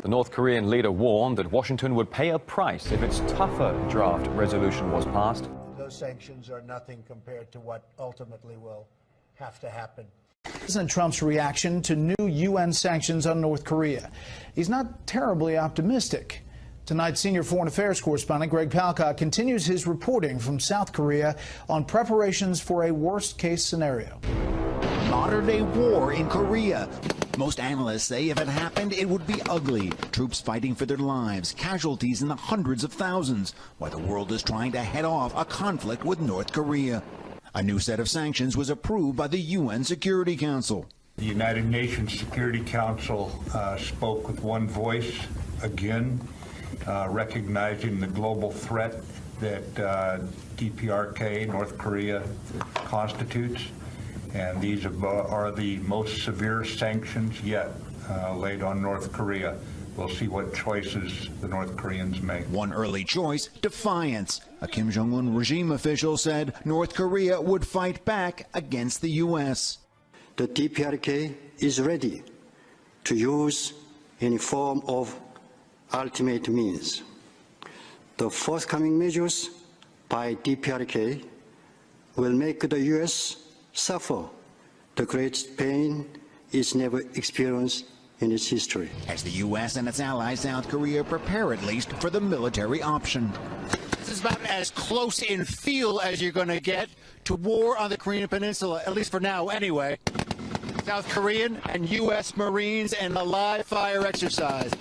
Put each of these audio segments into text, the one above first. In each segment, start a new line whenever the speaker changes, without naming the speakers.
The North Korean leader warned that Washington would pay a price if its tougher draft resolution was passed.
Those sanctions are nothing compared to what ultimately will have to happen.
President Trump's reaction to new UN sanctions on North Korea. He's not terribly optimistic. Tonight, senior foreign affairs correspondent Greg Palka continues his reporting from South Korea on preparations for a worst-case scenario.
Modern-day war in Korea. Most analysts say if it happened, it would be ugly. Troops fighting for their lives, casualties in the hundreds of thousands, while the world is trying to head off a conflict with North Korea. A new set of sanctions was approved by the UN Security Council.
The United Nations Security Council spoke with one voice again, recognizing the global threat that DPRK, North Korea, constitutes. And these are the most severe sanctions yet laid on North Korea. We'll see what choices the North Koreans make.
One early choice, defiance. A Kim Jong-un regime official said North Korea would fight back against the U.S.
The DPRK is ready to use any form of ultimate means. The forthcoming measures by DPRK will make the U.S. suffer the greatest pain it's never experienced in its history.
As the U.S. and its allies, South Korea, prepare at least for the military option.
This is about as close in feel as you're going to get to war on the Korean Peninsula, at least for now anyway. South Korean and U.S. Marines in a live fire exercise.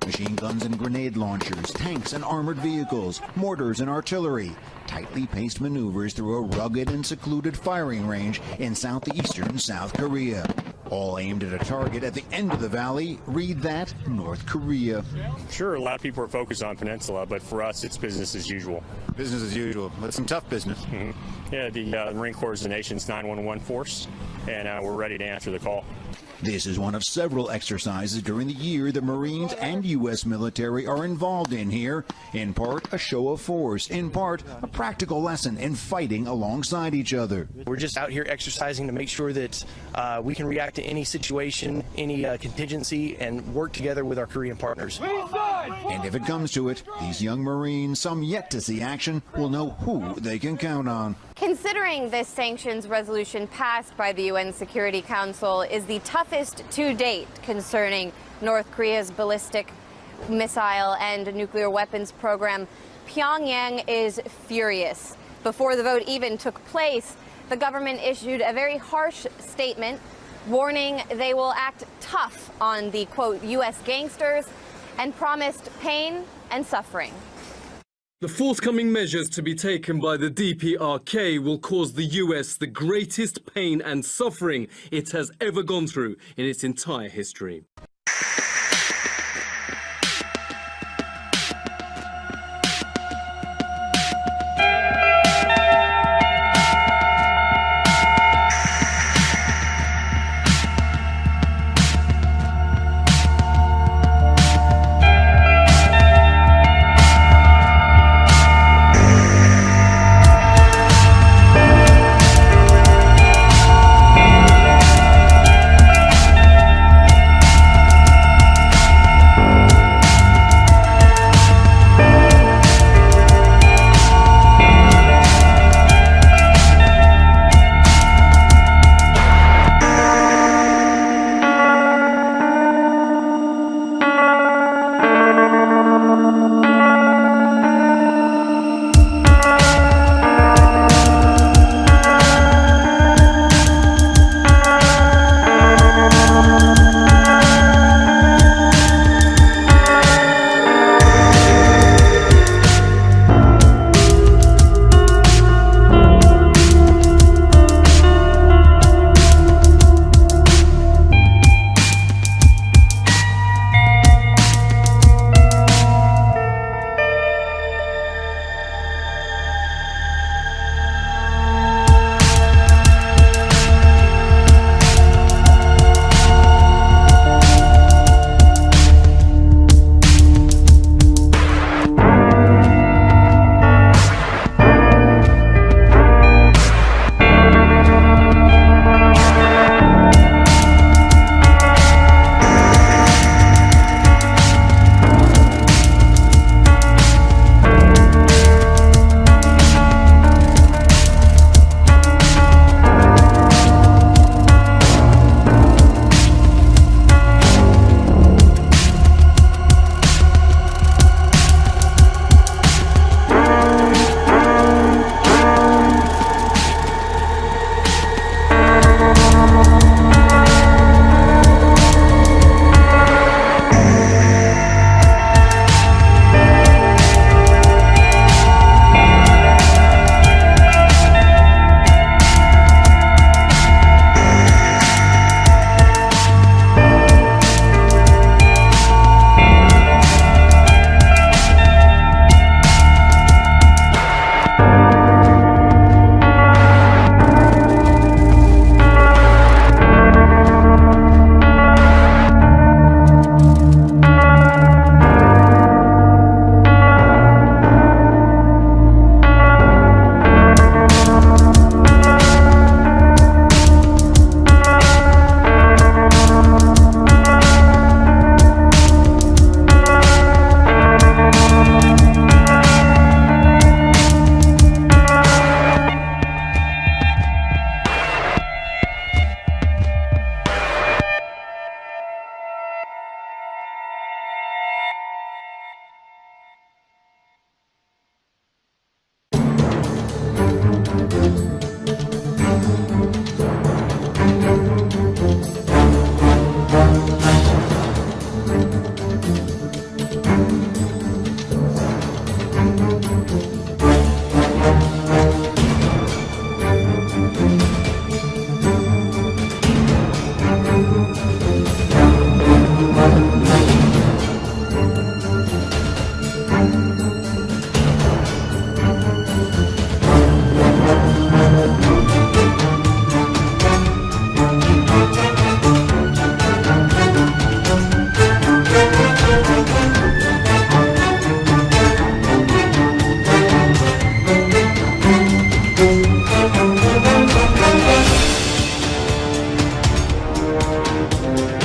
Machine guns and grenade launchers, tanks and armored vehicles, mortars and artillery. Tightly paced maneuvers through a rugged and secluded firing range in southeastern South Korea. All aimed at a target at the end of the valley. Read that, North Korea.
Sure, a lot of people are focused on Peninsula, but for us, it's business as usual.
Business as usual. That's some tough business.
Yeah, the Marine Corps is the nation's 911 force, and we're ready to answer the call.
This is one of several exercises during the year the Marines and U.S. military are involved in here. In part, a show of force. In part, a practical lesson in fighting alongside each other.
We're just out here exercising to make sure that we can react to any situation, any contingency, and work together with our Korean partners.
And if it comes to it, these young Marines, some yet to see action, will know who they can count on.
Considering this sanctions resolution passed by the UN Security Council is the toughest to date concerning North Korea's ballistic missile and nuclear weapons program, Pyongyang is furious. Before the vote even took place, the government issued a very harsh statement warning they will act tough on the, quote, U.S. gangsters and promised pain and suffering.
The forthcoming measures to be taken by the DPRK will cause the US the greatest pain and suffering it has ever gone through in its entire history.
Washington.